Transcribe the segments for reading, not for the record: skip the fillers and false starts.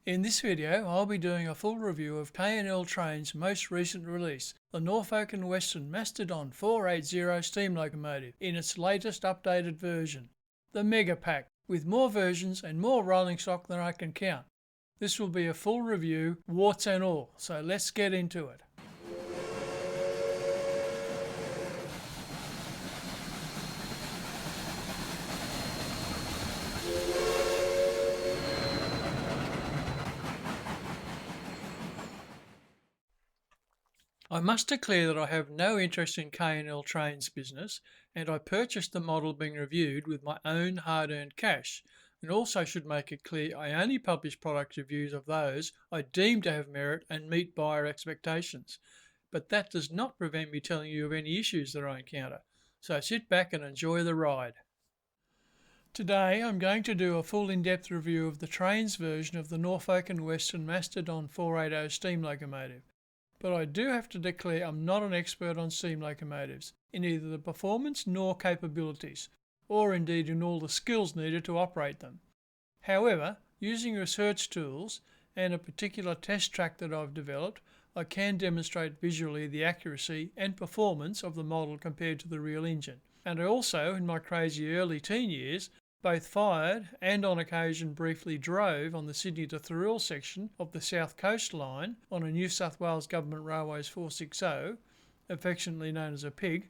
In this video, I'll be doing a full review of K L Trainz' most recent release, the Norfolk and Western Mastedon 480 steam locomotive, in its latest updated version, the Megapack, with more versions and more rolling stock than I can count. This will be a full review, warts and all, so let's get into it. I must declare that I have no interest in K L Trainz business, and I purchased the model being reviewed with my own hard-earned cash, and also should make it clear I only publish product reviews of those I deem to have merit and meet buyer expectations. But that does not prevent me telling you of any issues that I encounter, so sit back and enjoy the ride. Today I'm going to do a full in-depth review of the Trainz version of the Norfolk and Western Mastedon 480 steam locomotive. But I do have to declare I'm not an expert on steam locomotives, in either the performance nor capabilities, or indeed in all the skills needed to operate them. However, using research tools and a particular test track that I've developed, I can demonstrate visually the accuracy and performance of the model compared to the real engine. And I also, in my crazy early teen years, both fired and on occasion briefly drove on the Sydney to Thirroul section of the South Coast Line on a New South Wales Government Railways 460, affectionately known as a pig,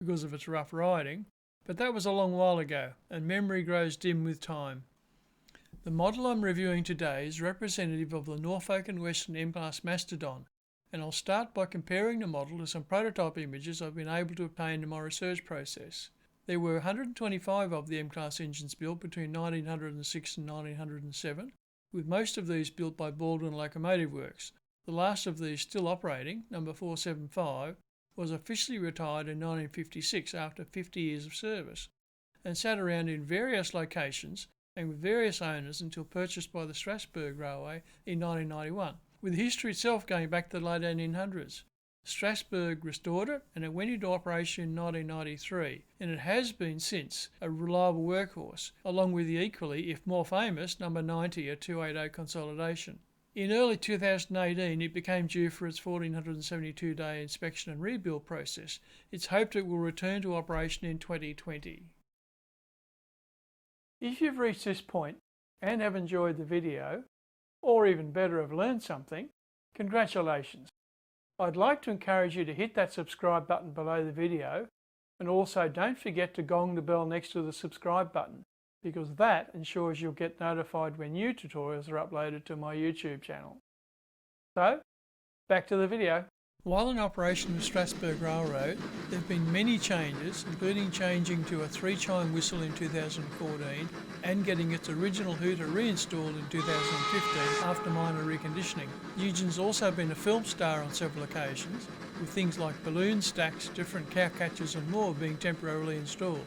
because of its rough riding, but that was a long while ago, and memory grows dim with time. The model I'm reviewing today is representative of the Norfolk and Western M Class Mastedon, and I'll start by comparing the model to some prototype images I've been able to obtain in my research process. There were 125 of the M Class engines built between 1906 and 1907, with most of these built by Baldwin Locomotive Works. The last of these still operating, number 475, was officially retired in 1956 after 50 years of service, and sat around in various locations and with various owners until purchased by the Strasburg Railway in 1991, with the history itself going back to the late 1800s. Strasburg restored it and it went into operation in 1993, and it has been since a reliable workhorse, along with the equally, if more famous, number 90 at 280 consolidation. In early 2018 it became due for its 1472-day inspection and rebuild process. It's hoped it will return to operation in 2020. If you've reached this point and have enjoyed the video, or even better have learned something, congratulations. I'd like to encourage you to hit that subscribe button below the video, and also don't forget to gong the bell next to the subscribe button, because that ensures you'll get notified when new tutorials are uploaded to my YouTube channel. So, back to the video. While in operation with Strasburg Railroad, there have been many changes, including changing to a 3-chime whistle in 2014 and getting its original hooter reinstalled in 2015 after minor reconditioning. The engine's also been a film star on several occasions, with things like balloon stacks, different cow catchers and more being temporarily installed.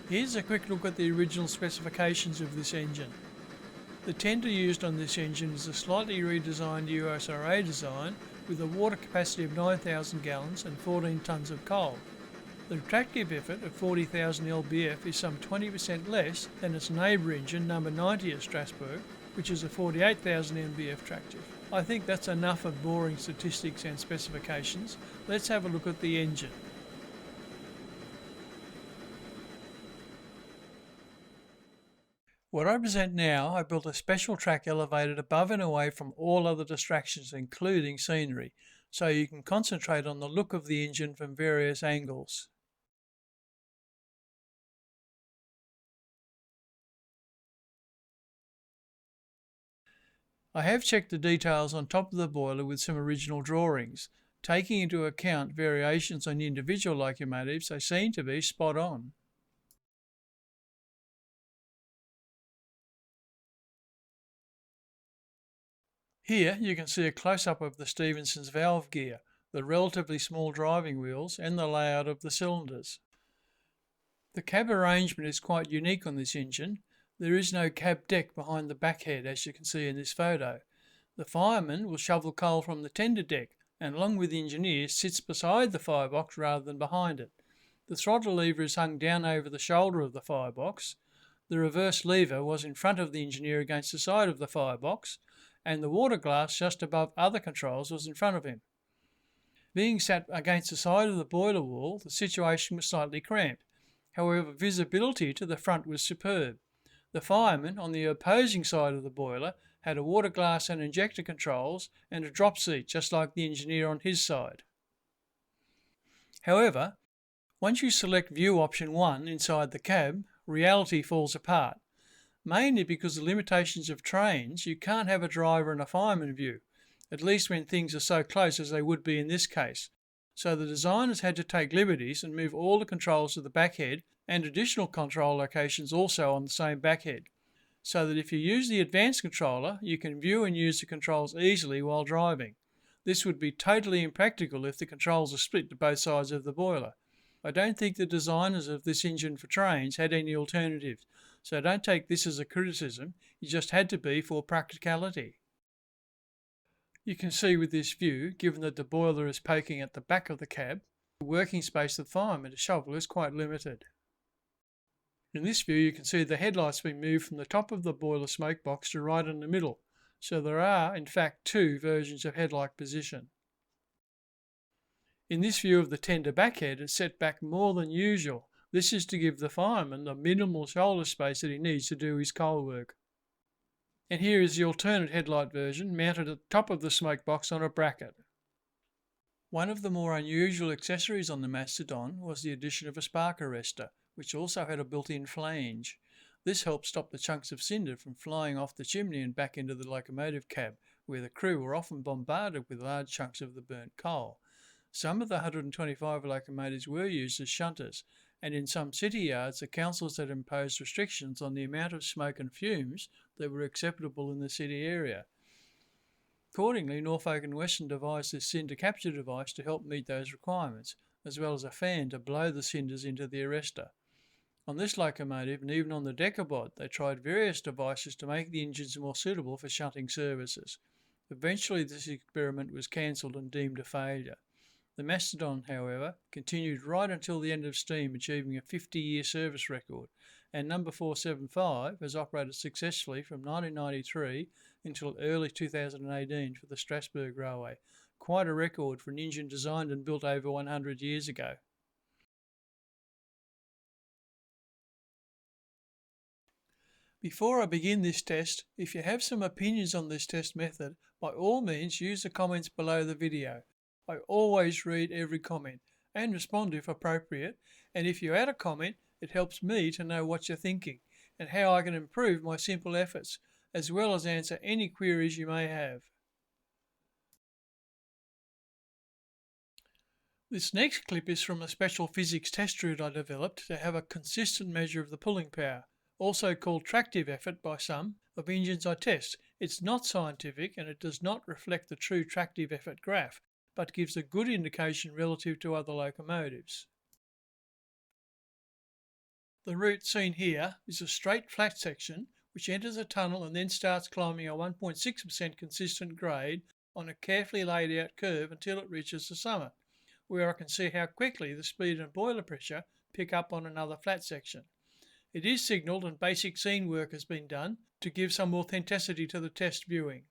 Here's a quick look at the original specifications of this engine. The tender used on this engine is a slightly redesigned USRA design with a water capacity of 9,000 gallons and 14 tonnes of coal. The tractive effort of 40,000 lbf is some 20% less than its neighbour engine, number 90 at Strasburg, which is a 48,000 lbf tractive. I think that's enough of boring statistics and specifications. Let's have a look at the engine. What I present now, I built a special track elevated above and away from all other distractions, including scenery, so you can concentrate on the look of the engine from various angles. I have checked the details on top of the boiler with some original drawings. Taking into account variations on individual locomotives, they seem to be spot on. Here you can see a close-up of the Stephenson's valve gear, the relatively small driving wheels and the layout of the cylinders. The cab arrangement is quite unique on this engine. There is no cab deck behind the back head, as you can see in this photo. The fireman will shovel coal from the tender deck and, along with the engineer, sits beside the firebox rather than behind it. The throttle lever is hung down over the shoulder of the firebox. The reverse lever was in front of the engineer against the side of the firebox, and the water glass just above other controls was in front of him. Being sat against the side of the boiler wall, the situation was slightly cramped. However, visibility to the front was superb. The fireman on the opposing side of the boiler had a water glass and injector controls and a drop seat, just like the engineer on his side. However, once you select View Option 1 inside the cab, reality falls apart. Mainly because of the limitations of Trainz, you can't have a driver and a fireman view, at least when things are so close as they would be in this case. So the designers had to take liberties and move all the controls to the backhead and additional control locations also on the same backhead, so that if you use the advanced controller, you can view and use the controls easily while driving. This would be totally impractical if the controls are split to both sides of the boiler. I don't think the designers of this engine for Trainz had any alternatives, so don't take this as a criticism, it just had to be for practicality. You can see with this view, given that the boiler is poking at the back of the cab, the working space of the fireman to shovel is quite limited. In this view you can see the headlights being moved from the top of the boiler smoke box to right in the middle, so there are in fact two versions of headlight position. In this view of the tender backhead, it's set back more than usual. This is to give the fireman the minimal shoulder space that he needs to do his coal work. And here is the alternate headlight version mounted at the top of the smoke box on a bracket. One of the more unusual accessories on the Mastedon was the addition of a spark arrestor, which also had a built-in flange. This helped stop the chunks of cinder from flying off the chimney and back into the locomotive cab, where the crew were often bombarded with large chunks of the burnt coal. Some of the 125 locomotives were used as shunters, and in some city yards the councils had imposed restrictions on the amount of smoke and fumes that were acceptable in the city area. Accordingly, Norfolk and Western devised this cinder capture device to help meet those requirements, as well as a fan to blow the cinders into the arrestor. On this locomotive, and even on the Decabod, they tried various devices to make the engines more suitable for shunting services. Eventually this experiment was cancelled and deemed a failure. The Mastedon, however, continued right until the end of steam, achieving a 50-year service record, and number 475 has operated successfully from 1993 until early 2018 for the Strasburg Railway. Quite a record for an engine designed and built over 100 years ago. Before I begin this test, if you have some opinions on this test method, by all means use the comments below the video. I always read every comment and respond if appropriate, and if you add a comment, it helps me to know what you're thinking and how I can improve my simple efforts, as well as answer any queries you may have. This next clip is from a special physics test route I developed to have a consistent measure of the pulling power, also called tractive effort by some, of engines I test. It's not scientific and it does not reflect the true tractive effort graph, but gives a good indication relative to other locomotives. The route seen here is a straight flat section which enters a tunnel and then starts climbing a 1.6% consistent grade on a carefully laid out curve until it reaches the summit, where I can see how quickly the speed and boiler pressure pick up on another flat section. It is signalled and basic scene work has been done to give some authenticity to the test viewing.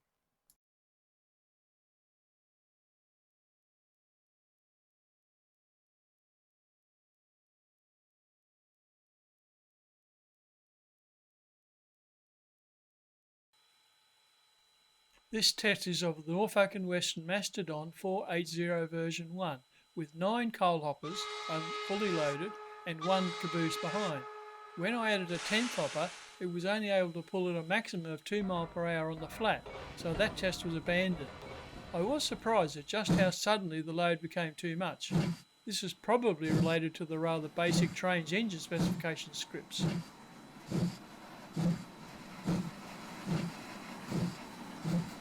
This test is of the Norfolk and Western Mastedon 480 version 1 with 9 coal hoppers fully loaded and 1 caboose behind. When I added a 10th hopper, it was only able to pull at a maximum of 2 miles per hour on the flat, so that test was abandoned. I was surprised at just how suddenly the load became too much. This is probably related to the rather basic Trainz engine specification scripts.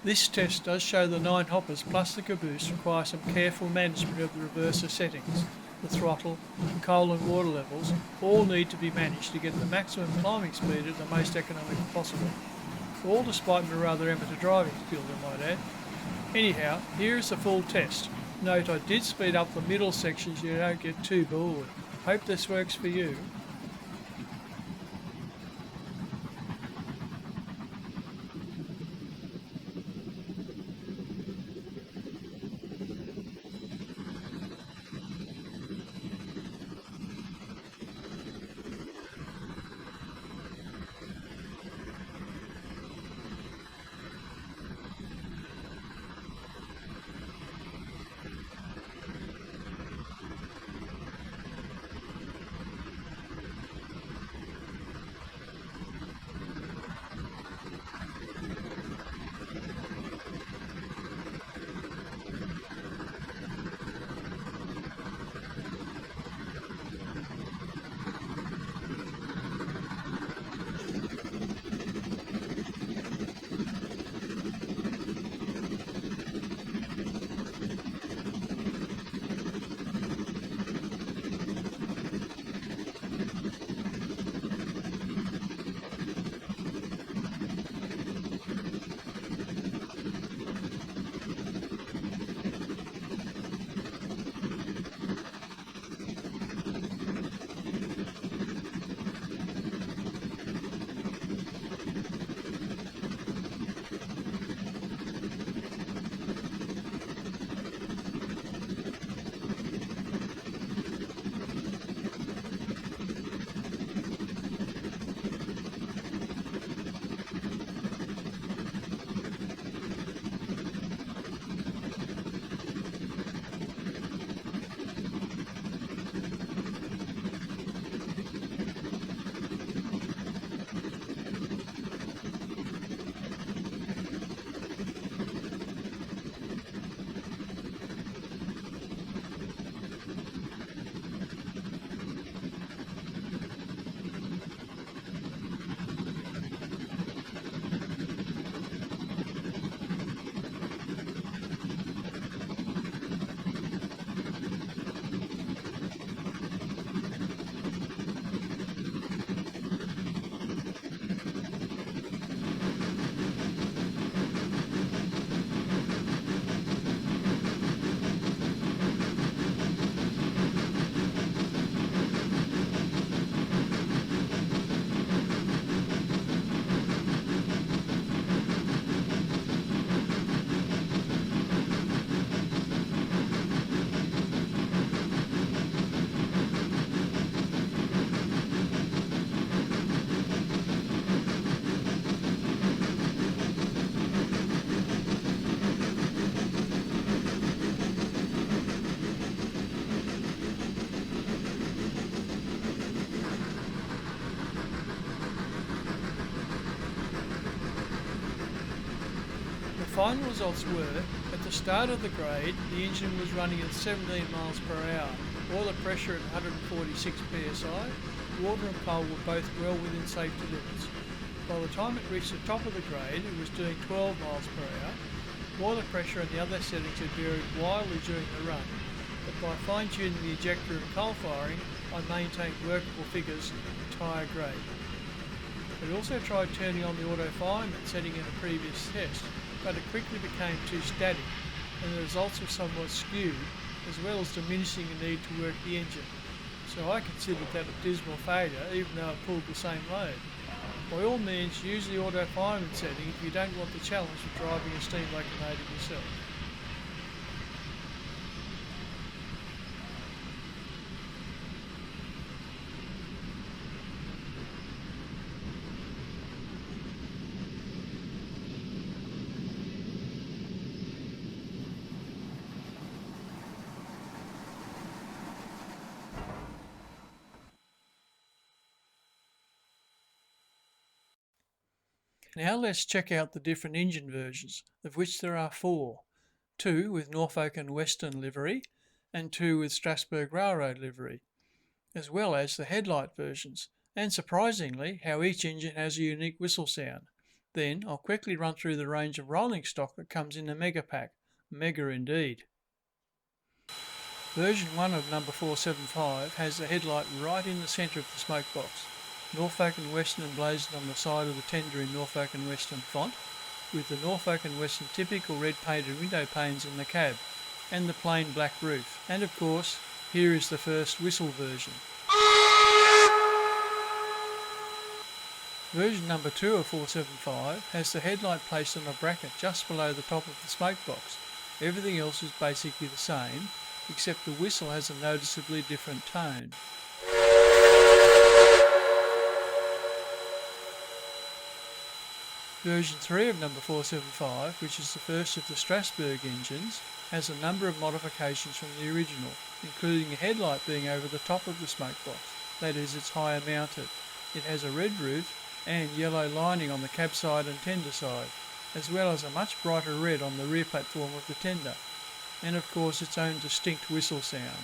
This test does show the 9 hoppers plus the caboose require some careful management of the reverser settings. The throttle, the coal and water levels all need to be managed to get the maximum climbing speed at the most economical possible. All despite my rather amateur driving skills, I might add. Anyhow, here is the full test. Note I did speed up the middle sections so you don't get too bored. Hope this works for you. final results were, at the start of the grade, the engine was running at 17 miles per hour, boiler pressure at 146 psi, water and coal were both well within safety limits. By the time it reached the top of the grade, it was doing 12 miles per hour. Boiler pressure and the other settings had varied wildly during the run, but by fine-tuning the ejector and coal firing, I maintained workable figures the entire grade. I also tried turning on the auto fireman setting in a previous test, but it quickly became too static and the results were somewhat skewed, as well as diminishing the need to work the engine. So I considered that a dismal failure even though it pulled the same load. By all means use the auto fireman setting if you don't want the challenge of driving a steam locomotive yourself. Now let's check out the different engine versions, of which there are 4. 2 with Norfolk and Western livery, and 2 with Strasburg Railroad livery, as well as the headlight versions, and surprisingly how each engine has a unique whistle sound. Then I'll quickly run through the range of rolling stock that comes in the Megapack. Mega indeed. Version 1 of number 475 has the headlight right in the centre of the smoke box. Norfolk and Western emblazoned on the side of the tender in Norfolk and Western font, with the Norfolk and Western typical red painted window panes in the cab, and the plain black roof. And of course, here is the first whistle version. Version number 2 of 475 has the headlight placed on a bracket just below the top of the smoke box. Everything else is basically the same, except the whistle has a noticeably different tone. Version 3 of number 475, which is the first of the Strasburg engines, has a number of modifications from the original, including a headlight being over the top of the smoke box, that is, it's higher mounted. It has a red roof and yellow lining on the cab side and tender side, as well as a much brighter red on the rear platform of the tender, and of course its own distinct whistle sound.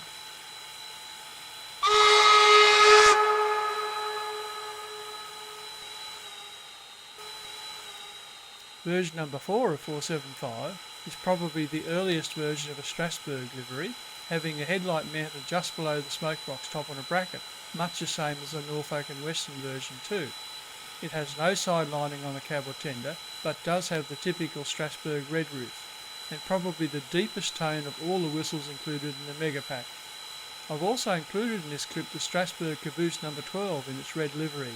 Version number 4 of 475 is probably the earliest version of a Strasburg livery, having a headlight mounted just below the smoke box top on a bracket, much the same as the Norfolk and Western version too. It has no side lining on the cab or tender, but does have the typical Strasburg red roof, and probably the deepest tone of all the whistles included in the Megapack. I've also included in this clip the Strasburg caboose number 12 in its red livery.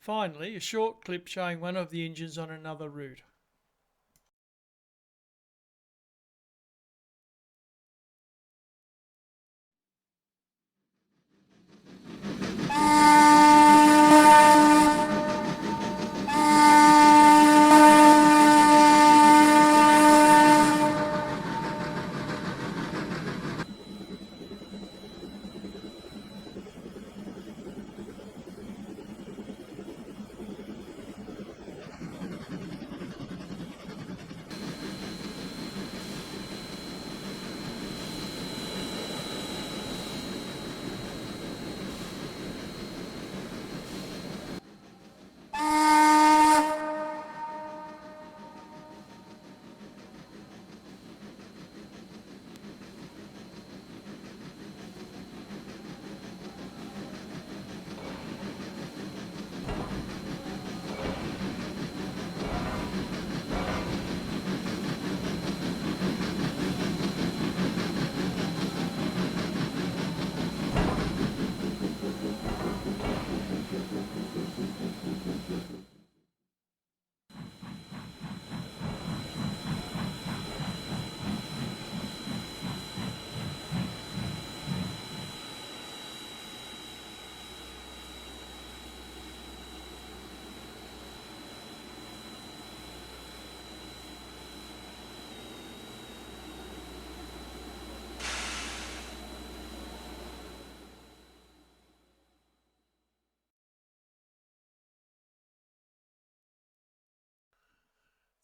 Finally, a short clip showing one of the engines on another route.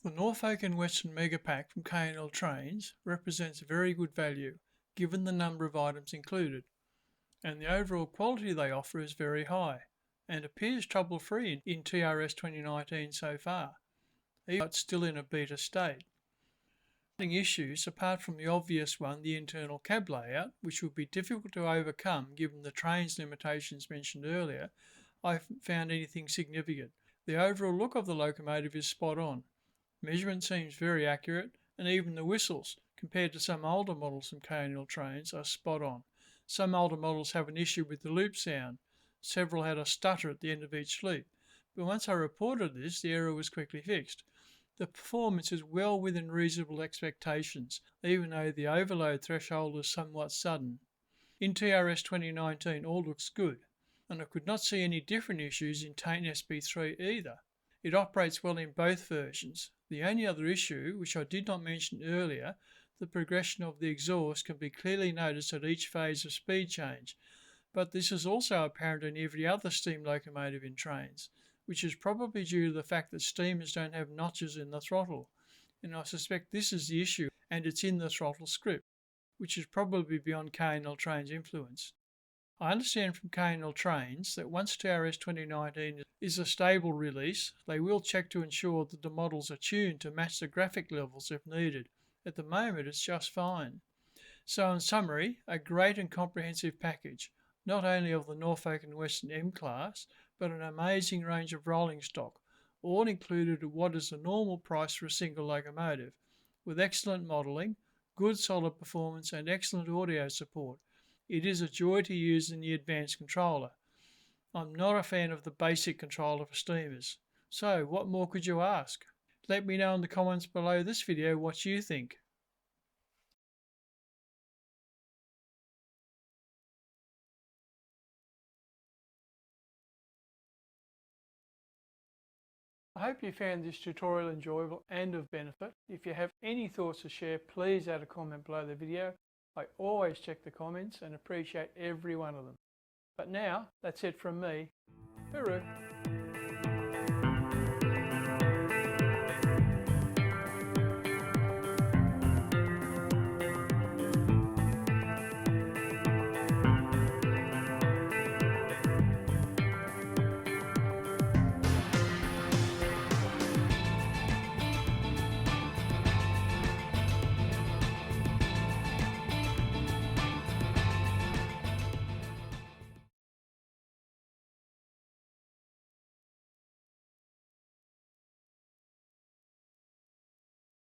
The Norfolk and Western Megapack from K L Trainz represents very good value given the number of items included, and the overall quality they offer is very high and appears trouble-free in TRS 2019 so far, even though it's still in a beta state. Issues apart from the obvious one, the internal cab layout, which would be difficult to overcome given the train's limitations mentioned earlier, I haven't found anything significant. The overall look of the locomotive is spot on. Measurement seems very accurate, and even the whistles, compared to some older models from K L Trainz, are spot on. Some older models have an issue with the loop sound. Several had a stutter at the end of each loop, but once I reported this, the error was quickly fixed. The performance is well within reasonable expectations, even though the overload threshold is somewhat sudden. In TRS 2019 all looks good, and I could not see any different issues in TANE SP3 either. It operates well in both versions. The only other issue, which I did not mention earlier, the progression of the exhaust can be clearly noticed at each phase of speed change, but this is also apparent in every other steam locomotive in Trainz, which is probably due to the fact that steamers don't have notches in the throttle, and I suspect this is the issue, and it's in the throttle script, which is probably beyond K L Trainz influence. I understand from K L Trainz that once TRS 2019 is a stable release, they will check to ensure that the models are tuned to match the graphic levels if needed. At the moment it's just fine. So in summary, a great and comprehensive package, not only of the Norfolk and Western M Class, but an amazing range of rolling stock, all included at what is the normal price for a single locomotive, with excellent modelling, good solid performance and excellent audio support. It is a joy to use in the advanced controller. I'm not a fan of the basic controller for steamers, so what more could you ask? Let me know in the comments below this video what you think. I hope you found this tutorial enjoyable and of benefit. If you have any thoughts to share, please add a comment below the video. I always check the comments and appreciate every one of them. But now, that's it from me. Hooroo!